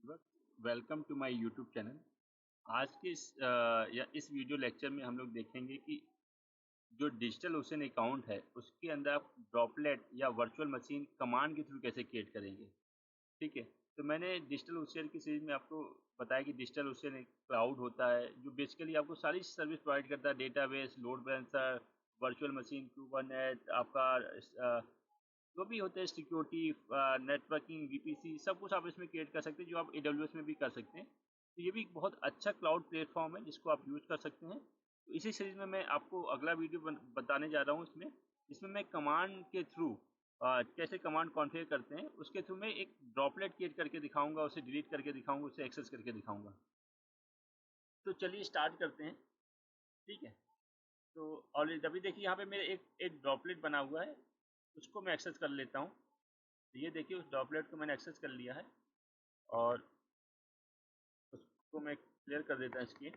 Welcome to my YouTube channel. आज के इस वीडियो लेक्चर में हम लोग देखेंगे कि जो डिजिटल ओशन अकाउंट है उसके अंदर आप ड्रॉपलेट या वर्चुअल मशीन कमांड के थ्रू कैसे क्रिएट करेंगे। ठीक है, तो मैंने डिजिटल ओशन की सीरीज में आपको बताया कि डिजिटल ओशन एक क्लाउड होता है जो बेसिकली आपको सारी सर्विस प्रोवाइड करता है, database, load balancer, virtual machine, Kubernetes, आपका जो भी होते हैं सिक्योरिटी, नेटवर्किंग, वीपीसी, सब कुछ आप इसमें क्रिएट कर सकते हैं जो आप एडब्ल्यूएस में भी कर सकते हैं। तो ये भी एक बहुत अच्छा क्लाउड प्लेटफॉर्म है जिसको आप यूज़ कर सकते हैं। तो इसी सीरीज में मैं आपको अगला वीडियो बताने जा रहा हूँ। इसमें इसमें मैं कमांड के थ्रू कैसे कमांड कॉन्फ़िगर करते हैं उसके थ्रू मैं एक ड्रॉपलेट क्रिएट करके दिखाऊंगा, उसे डिलीट करके दिखाऊंगा, उसे एक्सेस करके दिखाऊंगा। तो चलिए स्टार्ट करते हैं। ठीक है, तो ऑलरेडी अभी देखिए यहाँ पे मेरे एक एक ड्रॉपलेट बना हुआ है, उसको मैं एक्सेस कर लेता हूँ। तो ये देखिए उस ड्रॉपलेट को मैंने एक्सेस कर लिया है और उसको मैं क्लियर कर देता हूँ स्क्रीन।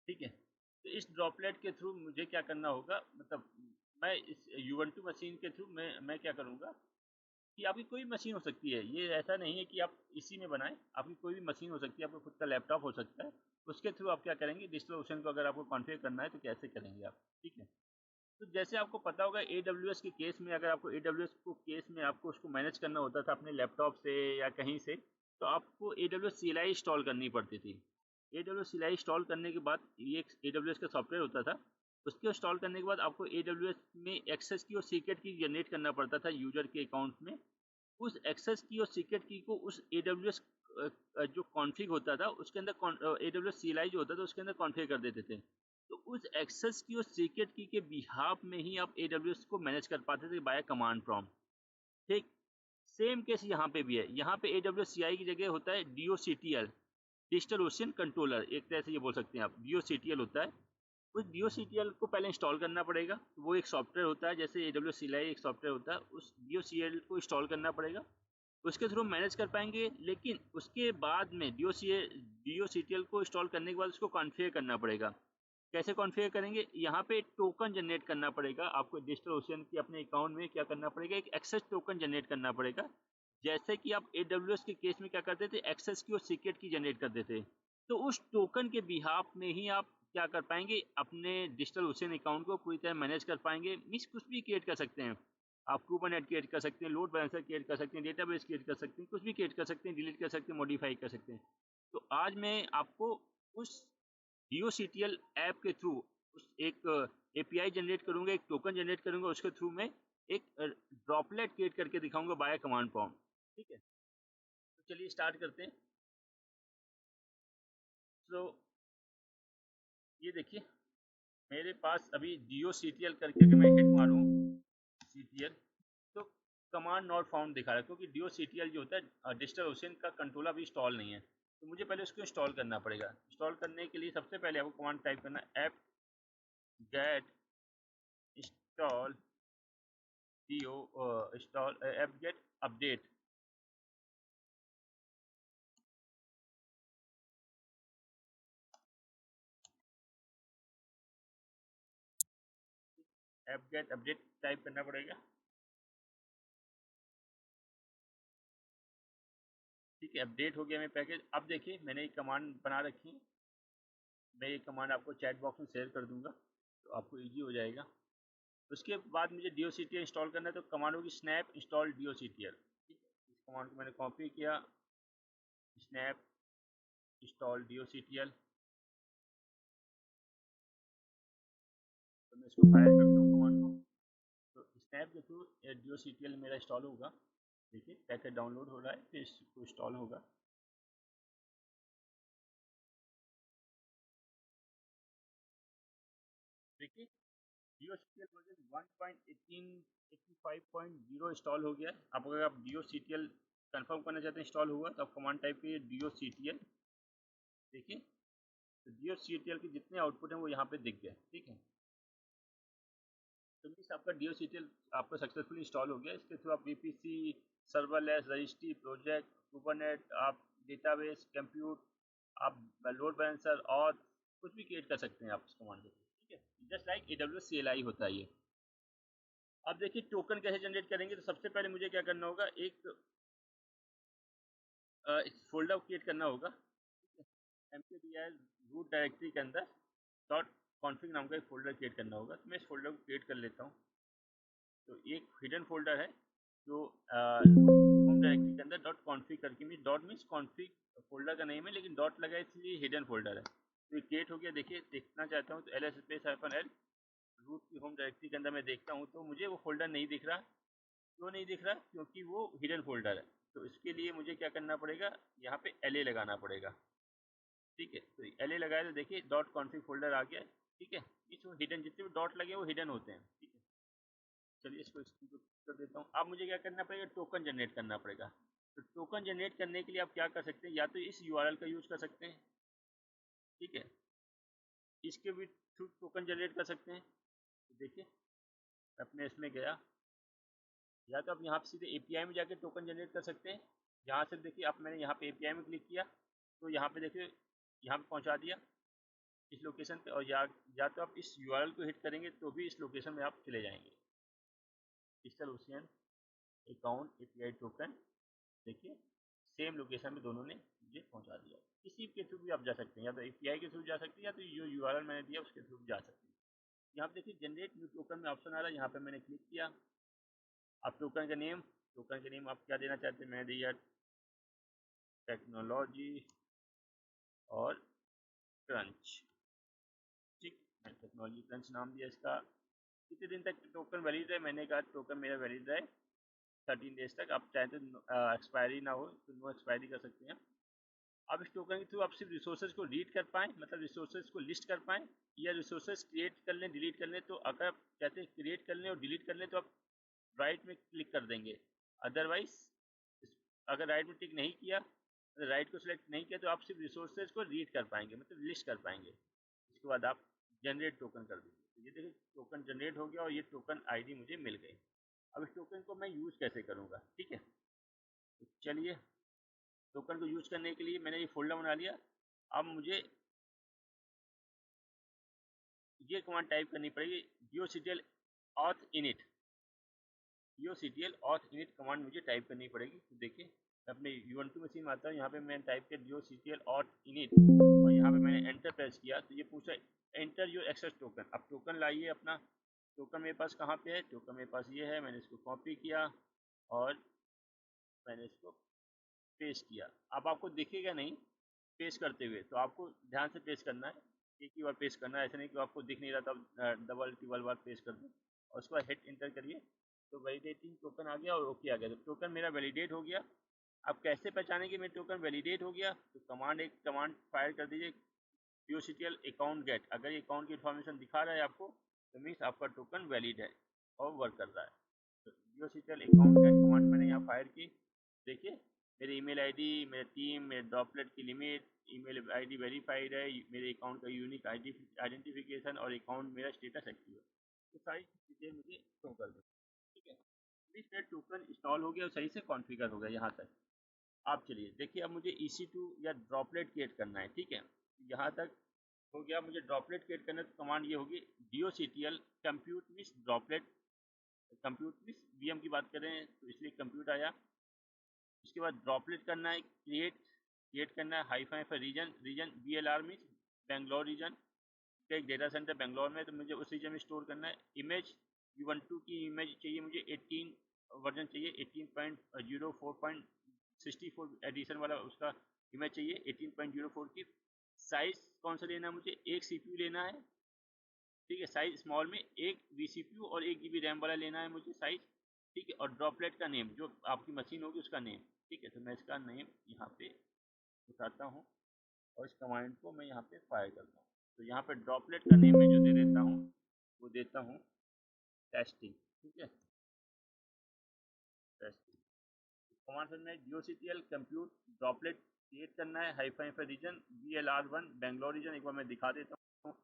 ठीक है, तो इस ड्रॉपलेट के थ्रू मुझे क्या करना होगा, मतलब मैं इस यूवेंटू मशीन के थ्रू मैं क्या करूँगा कि आपकी कोई मशीन हो सकती है, ये ऐसा नहीं है कि आप इसी में बनाएं, आपकी कोई भी मशीन हो सकती है, आपका खुद का लैपटॉप हो सकता है। उसके थ्रू आप क्या करेंगे, डिजिटल ओशन को अगर आपको कॉन्फ़िगर करना है तो कैसे करेंगे आप। ठीक है, तो जैसे आपको पता होगा AWS के केस में, अगर आपको AWS को केस में आपको उसको मैनेज करना होता था अपने लैपटॉप से या कहीं से, तो आपको AWS CLI इंस्टॉल करनी पड़ती थी। AWS CLI इंस्टॉल करने के बाद ये एक AWS का सॉफ्टवेयर होता था, उसको इंस्टॉल करने के बाद आपको AWS में एक्सेस की और सीक्रेट की जनरेट करना पड़ता था यूजर के अकाउंट में। उस एक्सेस की और सीक्रेट की को उस AWS जो कॉन्फ़िग होता था उसके अंदर AWS CLI जो होता था उसके अंदर कॉन्फ़िगर कर देते थे। तो उस एक्सेस की और सीक्रेट की के बिहाफ में ही आप AWS को मैनेज कर पाते थे बाय कमांड प्रॉम्प्ट। ठीक, सेम केस यहाँ पे भी है। यहाँ पे AWS CI की जगह होता है DOCTL, डिजिटल ओशन कंट्रोलर, एक तरह से ये बोल सकते हैं आप, DOCTL होता है। उस DOCTL को पहले इंस्टॉल करना पड़ेगा, वो एक सॉफ्टवेयर होता है जैसे AWS CLI एक सॉफ्टवेयर होता है, उस DOCTL को इंस्टॉल करना पड़ेगा, उसके थ्रू मैनेज कर पाएंगे। लेकिन उसके बाद में DOCTL को इंस्टॉल करने के बाद उसको कॉन्फ़िगर करना पड़ेगा। कैसे कॉन्फ़िगर करेंगे, यहाँ पे टोकन जनरेट करना पड़ेगा आपको डिजिटल ओशन के अपने अकाउंट में। क्या करना पड़ेगा, एक एक्सेस टोकन जनरेट करना पड़ेगा, जैसे कि आप AWS के केस में क्या करते थे, एक्सेस की और सीक्रेट की जनरेट करते थे। तो उस टोकन के बिहाफ में ही आप क्या कर पाएंगे, अपने डिजिटल ओशन अकाउंट को पूरी तरह मैनेज कर पाएंगे। मीन्स कुछ भी क्रिएट कर सकते हैं आप, कुबरनेट क्रिएट कर सकते हैं, लोड बैलेंसर क्रिएट कर सकते हैं, डेटाबेस क्रिएट कर सकते हैं, कुछ भी क्रिएट कर सकते हैं, डिलीट कर सकते हैं, मॉडिफाई कर सकते हैं। तो आज मैं आपको उस DOCTL ऐप के थ्रू उस एक API जनरेट करूंगा, एक टोकन जनरेट करूंगा, उसके थ्रू मैं एक ड्रॉपलेट क्रिएट करके दिखाऊंगा बाय कमांड प्रॉम्प्ट। ठीक है, तो चलिए स्टार्ट करते हैं। तो ये देखिए मेरे पास अभी DOCTL करके अगर मैं हिट मारूं CTL, तो कमांड नॉट फाउंड दिखा रहा है क्योंकि DOCTL जो होता है डिजिटल ओशन का कंट्रोल अभी इंस्टॉल नहीं है। तो मुझे पहले उसको इंस्टॉल करना पड़ेगा। इंस्टॉल करने के लिए सबसे पहले आपको कमांड टाइप करना है apt get install install apt get update. Apt get update type करना पड़ेगा। ठीक है, अपडेट हो गया मेरा पैकेज। अब देखिए मैंने एक कमांड बना रखी है, मैं ये कमांड आपको चैट बॉक्स में शेयर कर दूंगा तो आपको ईजी हो जाएगा। उसके बाद मुझे DOCTL इंस्टॉल करना है, तो कमांड होगी स्नैप इंस्टॉल DOCTL। ठीक है, इस कमांड को मैंने कॉपी किया, स्नैप इंस्टॉल DOCTL। तो मैं इसको फायर करता हूँ कमांड को। तो स्नैप के थ्रू DOCTL मेरा इंस्टॉल होगा। देखिए पैकेट डाउनलोड हो रहा है, फिर इसको इंस्टॉल होगा। देखिए DOCTL वर्जन 1.18 इंस्टॉल हो गया है। अब अगर आप DOCTL कंफर्म करना चाहते हैं इंस्टॉल हुआ, तो आप कमांड टाइप कीजिए DOCTL। देखिए तो DOCTL के जितने आउटपुट हैं वो यहाँ पे दिख गए। ठीक है, तो मीन्स आपका DOCTL आपका सक्सेसफुली इंस्टॉल हो गया। इसके थ्रू आप VPC, सर्वरलेस, रजिस्ट्री, प्रोजेक्ट, कुबरनेट, आप डेटाबेस, कंप्यूट, आप लोड बैलेंसर और कुछ भी क्रिएट कर सकते हैं आप इस कमांड के थ्रू। ठीक है, जस्ट लाइक AWS CLI होता है ये। अब देखिए टोकन कैसे जनरेट करेंगे, तो सबसे पहले मुझे क्या करना होगा, एक फोल्डर क्रिएट करना होगा। mkdir रूट डायरेक्टरी के अंदर डॉट कॉन्फिग नाम का एक फोल्डर क्रिएट करना होगा। तो मैं इस फोल्डर को क्रिएट कर लेता हूँ। तो एक हिडन फोल्डर है जो होम डायरेक्टरी के अंदर डॉट कॉन्फिग करके, mean dot means config folder का नेम है, लेकिन डॉट लगा है इसलिए हिडन फोल्डर है। तो ये क्रिएट हो गया। देखिए देखना चाहता हूँ तो ls स्पेस -l रूट की होम डायरेक्टरी के अंदर मैं देखता हूँ तो मुझे वो फोल्डर नहीं दिख रहा। क्यों नहीं दिख रहा? क्योंकि वो हिडन फोल्डर है। तो इसके लिए मुझे क्या करना पड़ेगा, यहाँ पे LA लगाना पड़ेगा। ठीक है, तो LA लगाया तो देखिए डॉट कॉन्फिग फोल्डर आ गया है। ठीक है, इसमें हिडन जितने भी डॉट लगे वो हिडन होते हैं। ठीक है, चलिए इसको कर देता हूँ। अब मुझे क्या करना पड़ेगा, टोकन जनरेट करना पड़ेगा। तो टोकन जनरेट करने के लिए आप क्या कर सकते हैं, या तो इस URL का यूज कर सकते हैं। ठीक है, इसके भी थ्रू टोकन जनरेट कर सकते हैं। तो देखिए अपने इसमें गया, या तो आप यहाँ पे सीधे API में जाके टोकन जनरेट कर सकते हैं। यहाँ से देखिए अब मैंने यहाँ पे API में क्लिक किया तो यहाँ पे देखिए यहाँ पे पहुँचा दिया इस लोकेशन पे। और या तो आप इस URL को हिट करेंगे तो भी इस लोकेशन में आप चले जाएंगे। Digital ocean account API token, देखिए सेम लोकेशन में दोनों ने मुझे पहुंचा दिया। किसी के थ्रू भी आप जा सकते हैं, या तो API के थ्रू जा सकते हैं या तो जो URL मैंने दिया उसके थ्रू भी जा सकते हैं। यहाँ पे देखिए जनरेट न्यू टोकन में ऑप्शन आ रहा है, यहाँ पे मैंने क्लिक किया। अब टोकन का नेम आप क्या देना चाहते हैं, मैंने दिया टेक्नोलॉजी और क्रंच। ठीक, मैंने टेक्नोलॉजी क्रंच नाम दिया इसका। कितने दिन तक टोकन वैलिड है, मैंने कहा टोकन मेरा वैलिड है 13 डेज तक। आप चाहे तो एक्सपायरी ना हो तो नो एक्सपायरी कर सकते हैं। अब इस टोकन के थ्रू आप सिर्फ रिसोर्सेज को रीड कर पाएँ, मतलब रिसोर्सेज को लिस्ट कर पाएँ, या रिसोर्सेज क्रिएट कर लें, डिलीट कर लें। तो अगर आप चाहते हैं क्रिएट कर लें और डिलीट कर लें तो आप राइट में क्लिक कर देंगे। अदरवाइज अगर राइट में टिक नहीं किया, राइट को सिलेक्ट नहीं किया, तो आप सिर्फ रिसोर्सेज को रीड कर पाएंगे, मतलब लिस्ट कर पाएंगे। उसके बाद आप जनरेट टोकन कर देंगे। तो ये देखिए टोकन जनरेट हो गया और ये टोकन ID मुझे मिल गई। अब इस टोकन को मैं यूज़ कैसे करूँगा, ठीक है। तो चलिए टोकन को यूज करने के लिए मैंने ये फोल्डर बना लिया। अब मुझे ये कमांड टाइप करनी पड़ेगी, dioctl auth init। dioctl auth init command मुझे टाइप करनी पड़ेगी। तो देखिए मैं अपने ubuntu मशीन में आता हूँ, यहाँ पे मैंने टाइप किया dioctl auth init और यहाँ पे मैंने एंटर प्रेस किया तो ये पूछा एंटर योर एक्सेस टोकन। अब टोकन लाइए अपना। टोकन मेरे पास कहाँ पे है, टोकन मेरे पास ये है। मैंने इसको कॉपी किया और मैंने इसको पेस्ट किया। अब आपको दिखेगा नहीं पेस्ट करते हुए, तो आपको ध्यान से पेस्ट करना है। एक ही बार पेस्ट करना है, ऐसा नहीं कि आपको दिख नहीं रहा तब डबल ट्रिपल बार पेस्ट कर दें। और उसके बाद हिट इंटर करिए तो वैलिडेटिंग टोकन आ गया और ओके आ गया। तो टोकन मेरा वैलिडेट हो गया। अब कैसे पहचानें कि मेरा टोकन वैलिडेट हो गया, तो कमांड फायर कर दीजिए dioctl अकाउंट गेट। अगर ये अकाउंट की इन्फॉर्मेशन दिखा रहा है आपको तो मीन्स आपका टोकन वैलिड है और वर्क कर रहा है। तो dioctl अकाउंट गेट कमांड मैंने यहाँ फायर की। देखिए मेरे ईमेल आईडी, मेरे टीम, मेरे ड्रॉपलेट की लिमिट, ईमेल आईडी वेरीफाइड है, मेरे अकाउंट का यूनिक आइडेंटिफिकेशन और अकाउंट मेरा स्टेटस एक्टिव है। तो सारी चीज़ें मुझे शो कर दो। ठीक है, मेरा टोकन इंस्टॉल हो गया और सही से कॉन्फ़िगर हो गया यहाँ तक। आप चलिए देखिए अब मुझे EC2 या ड्रॉपलेट क्रिएट करना है। ठीक है, यहाँ तक हो गया। मुझे ड्रॉपलेट क्रिएट करना है तो कमांड ये होगी dioctl compute means droplet. Compute means VM की बात करें तो इसलिए कंप्यूट आया। उसके बाद ड्रॉपलेट करना है, क्रिएट करना है hyphen region BLR means Bangalore region का एक डेटा सेंटर बेंगलोर में, तो मुझे उस रीजन में स्टोर करना है। इमेज ubuntu की इमेज चाहिए मुझे 18 वर्जन चाहिए, 18.04.64 एडिशन वाला उसका इमेज चाहिए 18.04 की। साइज कौन सा लेना है मुझे, एक CPU लेना है। ठीक है, साइज स्मॉल में एक vCPU और 1 GB रैम वाला लेना है मुझे साइज। ठीक है, और ड्रॉपलेट का नेम जो आपकी मशीन होगी उसका नेम। ठीक है, तो मैं इसका नेम यहाँ पे उठाता हूँ और इस कमांड को मैं यहाँ पे फायर करता हूँ। तो यहाँ पे ड्रॉपलेट का नेम मैं जो दे देता हूँ वो देता हूँ टेस्टिंग। ठीक है, टेस्टिंग कमांड में dioctl compute ड्रॉपलेट क्रिएट करना है hyphen reason BLR1 Bangalore reason. एक बार मैं दिखा देता हूँ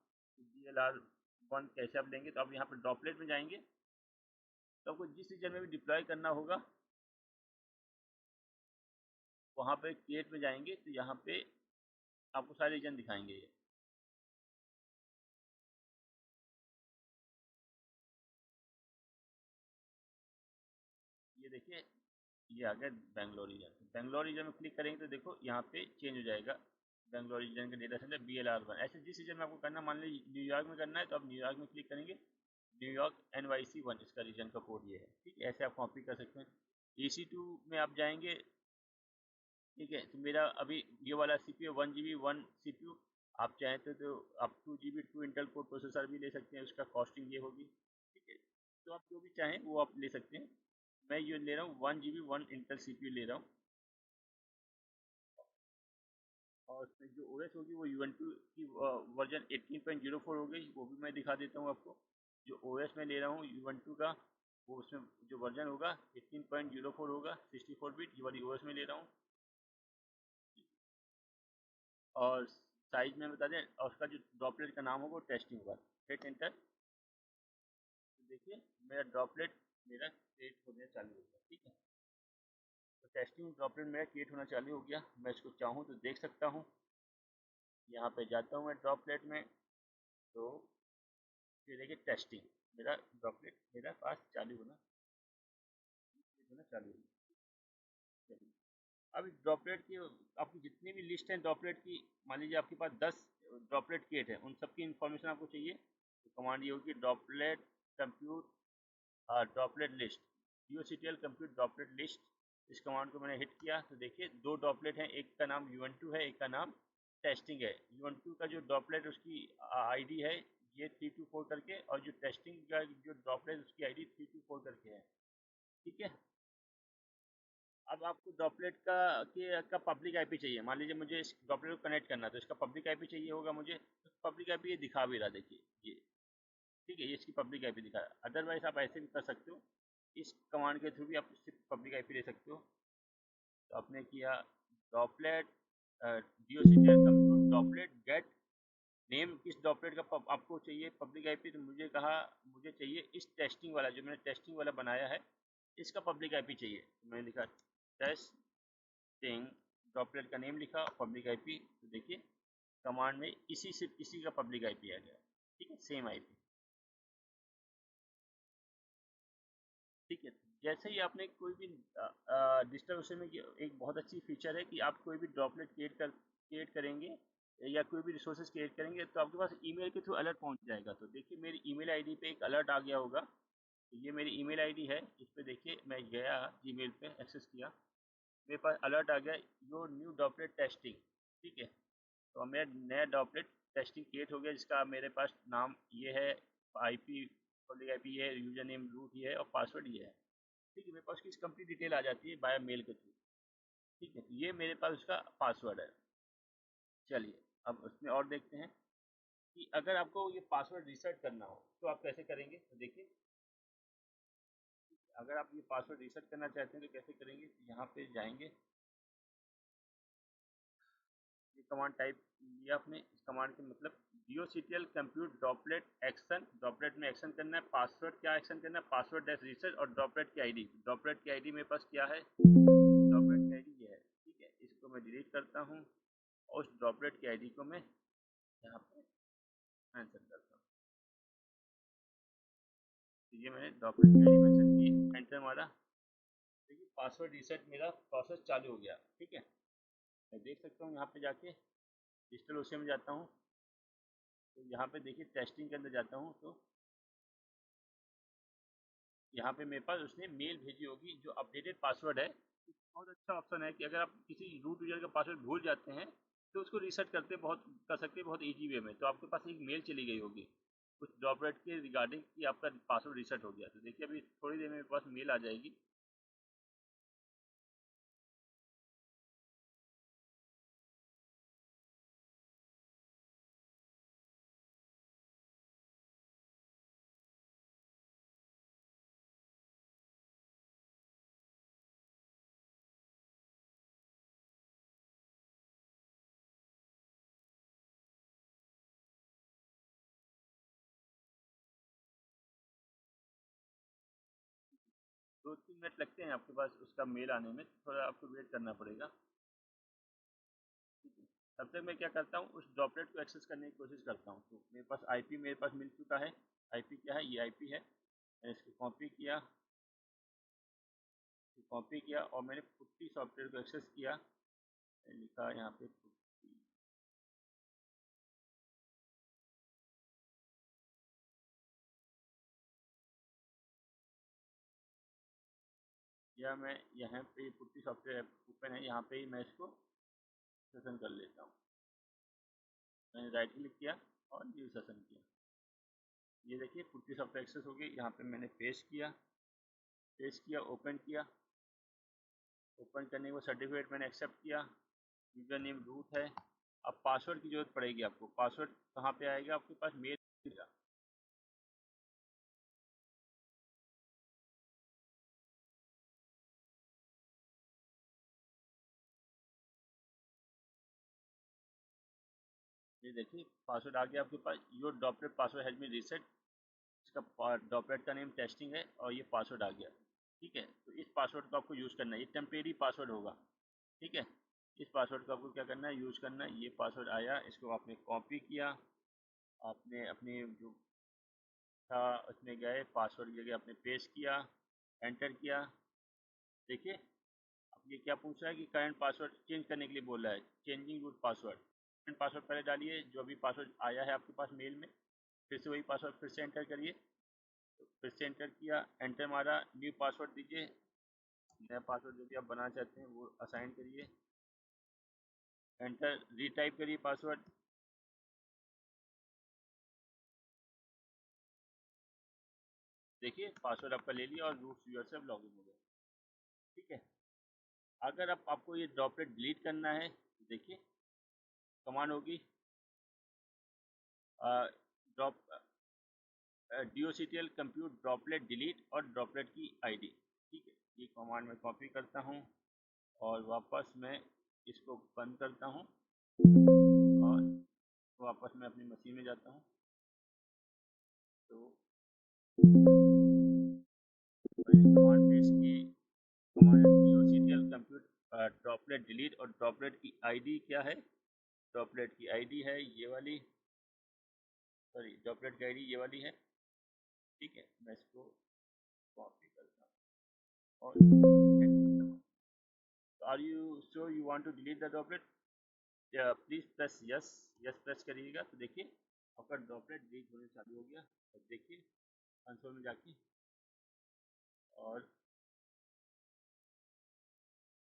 BLR1 कैसे आप लेंगे। तो आप यहाँ पर ड्रॉपलेट में जाएंगे तो आपको जिस रीजन में भी डिप्लॉय करना होगा वहाँ पे क्रिएट में जाएंगे तो यहाँ पे आपको सारे रीजन दिखाएंगे। ये देखिए ये आ गया बेंगलोर रीजन। बेंगलोर रीजन में क्लिक करेंगे तो देखो यहाँ पे चेंज हो जाएगा, बेंगलोर रीजन का डेटा सेंटर BLR1। ऐसे जिस रीजन में आपको करना, मान लीजिए न्यूयॉर्क में करना है तो आप न्यूयॉर्क में क्लिक करेंगे, न्यूयॉर्क NYC1 इसका रीजन का कोड ये है। ठीक है, ऐसे आप कॉपी कर सकते हैं। EC2 में आप जाएंगे, ठीक है, तो मेरा अभी ये वाला CPU 1 GB 1 CPU, आप चाहें तो आप 2 GB 2 इंटेल कोर प्रोसेसर भी ले सकते हैं, उसका कॉस्टिंग ये होगी। ठीक है, तो आप जो भी चाहें वो आप ले सकते हैं। मैं ये ले रहा हूँ 1 GB 1 इंटेल CPU ले रहा हूँ। और उसमें जो OS होगी वो Ubuntu की वर्जन 18.04 हो गई, वो भी मैं दिखा देता हूँ आपको। जो OS मैं ले रहा हूँ Ubuntu का, वो उसमें जो वर्जन होगा 18.04 होगा, 64 बिट, ये वाली OS में ले रहा हूँ। और साइज में बता दें, और उसका जो ड्रॉपलेट का नाम होगा वो टेस्टिंग होगा। हिट एंटर, तो देखिए मेरा ड्रॉपलेट मेरा क्रिएट होने चालू हो गया। ठीक है, तो टेस्टिंग ड्रॉपलेट मेरा क्रिएट होना चालू हो गया। मैं इसको चाहूँ तो देख सकता हूँ। यहाँ पे जाता हूँ मैं ड्रॉपलेट में, तो ये देखिए टेस्टिंग, मेरा ड्रॉपलेट मेरा पास चालू होना चालू हो गया। चलिए, अब ड्रॉपलेट की आपकी जितनी भी लिस्ट है ड्रॉपलेट की, मान लीजिए आपके पास 10 ड्रॉपलेट क्रिएट है, उन सबकी इन्फॉर्मेशन आपको चाहिए, तो कमांड ये होगी droplet compute droplet list, DOCTL compute droplet list. इस कमांड को मैंने हिट किया तो देखिए दो ड्रॉपलेट हैं, एक का नाम Ubuntu है, एक का नाम टेस्टिंग है। Ubuntu का जो ड्रॉपलेट उसकी आईडी है ये 324 करके, और जो टेस्टिंग का जो ड्रॉपलेट उसकी आईडी 324 करके है। ठीक है, अब आपको ड्रॉपलेट का पब्लिक आईपी चाहिए। मान लीजिए मुझे इस ड्रॉपलेट को कनेक्ट करना है तो इसका पब्लिक आईपी चाहिए होगा मुझे, तो पब्लिक आईपी ये दिखा भी रहा, देखिए ये। ठीक है, ये इसकी पब्लिक आईपी दिखा रहा है। अदरवाइज आप ऐसे भी कर सकते हो, इस कमांड के थ्रू भी आप सिर्फ पब्लिक आईपी ले सकते हो। तो आपने किया droplet DOCTL compute droplet gate name, किस ड्रॉपलेट का आपको चाहिए पब्लिक आईपी, तो मुझे कहा मुझे चाहिए इस टेस्टिंग वाला, जो मैंने टेस्टिंग वाला बनाया है इसका पब्लिक आईपी चाहिए। तो मैंने लिखा टेस्टिंग, ड्रॉपलेट का नेम लिखा, पब्लिक आईपी, तो देखिए कमांड में इसी का पब्लिक आईपी आ गया। ठीक है, सेम आईपी। ठीक है, जैसे ही आपने कोई भी डिजिटल ओशन में एक बहुत अच्छी फीचर है कि आप कोई भी ड्रॉपलेट क्रिएट करेंगे या कोई भी रिसोर्सेज क्रिएट करेंगे तो आपके पास ईमेल के थ्रू अलर्ट पहुंच जाएगा। तो देखिए मेरी ईमेल आईडी पे एक अलर्ट आ गया होगा, तो ये मेरी ईमेल आईडी है। इस पे देखिए मैं गया जीमेल पे एक्सेस किया, मेरे पास अलर्ट आ गया योर न्यू ड्रॉपलेट टेस्टिंग। ठीक है, तो मेरा नया ड्रॉपलेट टेस्टिंग क्रिएट हो गया, जिसका मेरे पास नाम ये है, आईपी पब्लिक आईपी ये है, यूजर नेम रूट ये है और पासवर्ड ये है। ठीक है, मेरे पास उसकी कंप्लीट डिटेल आ जाती है बाय मेल के थ्रू। ठीक है, तो ये मेरे पास उसका पासवर्ड है। चलिए अब उसमें और देखते हैं कि अगर आपको ये पासवर्ड रीसेट करना हो तो आप कैसे करेंगे। तो देखिए अगर आप ये पासवर्ड रीसेट करना चाहते हैं तो कैसे करेंगे, तो यहाँ पे जाएंगे, ये कमांड टाइप लिया आपने। इस कमांड के मतलब DOCTL compute droplet action, droplet में एक्शन करना है, पासवर्ड क्या एक्शन करना है, पासवर्ड डैश रीसेट और ड्रॉपलेट की आईडी। ड्रॉपलेट की आईडी मेरे पास क्या है, ड्रॉपलेट की आईडी ये है। ठीक है, इसको मैं डिलीट करता हूँ और उस ड्रॉपलेट की आईडी को मैं यहाँ पे मेंशन करता हूँ। तो ये मैंने ड्रॉपलेट की आईडी मेंशन की, एंटर मारा, देखिए पासवर्ड रीसेट मेरा प्रोसेस चालू हो गया। ठीक है, मैं देख सकता हूँ यहाँ पे जाके डिजिटल ओशन में जाता हूँ, तो यहाँ पे देखिए टेस्टिंग के अंदर जाता हूँ, तो यहाँ पे मेरे पास उसने मेल भेजी होगी जो अपडेटेड पासवर्ड है। बहुत अच्छा ऑप्शन है कि अगर आप किसी रूट यूजर का पासवर्ड भूल जाते हैं तो उसको रीसेट कर सकते हैं बहुत इजी वे में। तो आपके पास एक मेल चली गई होगी उस ड्रॉपलेट के रिगार्डिंग कि आपका पासवर्ड रीसेट हो गया। तो देखिए अभी थोड़ी देर में मेरे पास मेल आ जाएगी। दो तीन मिनट लगते हैं आपके पास उसका मेल आने में, थोड़ा आपको वेट करना पड़ेगा। ठीक है, तब तक मैं क्या करता हूँ उस ड्रॉपलेट को एक्सेस करने की कोशिश करता हूँ। तो मेरे पास आईपी मेरे पास मिल चुका है। आईपी क्या है, ये आईपी है, मैंने इसको कॉपी किया कॉपी किया और मैंने पुट्टी सॉफ्टवेयर को एक्सेस किया। लिखा यहाँ पे पुट्टी, या मैं यहाँ पे पुट्टी सॉफ्टवेयर ओपन है, यहाँ पे ही मैं इसको सेशन कर लेता हूँ। मैंने राइट क्लिक किया और न्यू सेशन किया। ये देखिए पुट्टी सॉफ्टवेयर एक्सेस हो गई। यहाँ पे मैंने पेस्ट किया, ओपन किया। ओपन करने के बाद सर्टिफिकेट मैंने एक्सेप्ट किया। यूजर नेम रूट है। अब पासवर्ड की जरूरत पड़ेगी आपको। पासवर्ड कहाँ पे आएगा आपके पास? मेल आएगा। ये देखिए पासवर्ड आ गया आपके पास। Your droplet password has been reset. इसका ड्रॉपलेट का नेम टेस्टिंग है और ये पासवर्ड आ गया। ठीक है, तो इस पासवर्ड को आपको यूज़ करना है। ये टेम्परेरी पासवर्ड होगा। ठीक है, इस पासवर्ड का आपको क्या करना है? यूज़ करना है। ये पासवर्ड आया, इसको आपने कॉपी किया। आपने अपने जो था उसमें गए, पासवर्ड की जगह आपने पेस्ट किया, एंटर किया। देखिए अब ये क्या पूछ रहा है कि करंट पासवर्ड चेंज करने के लिए बोल रहा है। Changing root password. Current password पहले डालिए, जो अभी पासवर्ड आया है आपके पास मेल में। फिर से वही पासवर्ड फिर से एंटर करिए। तो फिर से एंटर किया, एंटर मारा, न्यू पासवर्ड दीजिए। नया पासवर्ड जो भी आप बनाना चाहते हैं वो असाइन करिए। एंटर, रीटाइप करिए पासवर्ड। देखिए पासवर्ड आपका ले लिया और रूट यूजर से लॉगिन हो गया। ठीक है, अगर आपको ये ड्रॉपलेट डिलीट करना है तो देखिए कमांड होगी drop DOCTL compute droplet delete और ड्रॉपलेट की आईडी। ठीक है, ये कमांड मैं कॉपी करता हूँ और वापस मैं इसको बंद करता हूँ और वापस मैं अपनी मशीन में जाता हूँ। तो मैंने कमांड पेस्ट की। Command DOCTL compute droplet delete और ड्रॉपलेट की आईडी क्या है? ड्रॉपलेट की आईडी है ये वाली, सॉरी ड्रॉपलेट की आईडी ये वाली है। ठीक है, मैं इसको कॉपी करता हूँ और are you sure you want to delete the droplet? Please press yes. Yes press करिएगा तो देखिए आपका ड्रॉपलेट डिलीट होने चालू हो गया। अब देखिए कंसोल में जाके और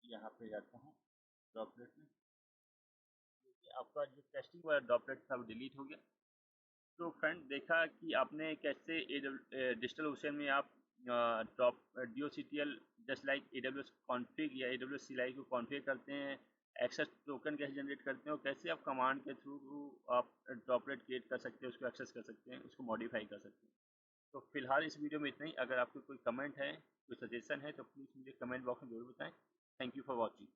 यहाँ पे जाता हूँ ड्रॉपलेट में। देखिए आपका जो टेस्टिंग वाला ड्रॉपलेट था वो डिलीट हो गया। तो फ्रेंड देखा कि आपने कैसे डिजिटल ओशन में आप drop DOCTL just like AWS config या AWS CLI को कॉन्फ़िगर करते हैं। एक्सेस टोकन कैसे जनरेट करते हैं और कैसे आप कमांड के थ्रू आप ड्रॉपलेट क्रिएट कर सकते हैं, उसको एक्सेस कर सकते हैं, उसको मॉडिफाई कर सकते हैं। तो फिलहाल इस वीडियो में इतना ही। अगर आपको कोई कमेंट है, कोई सजेशन है तो प्लीज़ मुझे कमेंट बॉक्स में जरूर बताएं। Thank you for watching.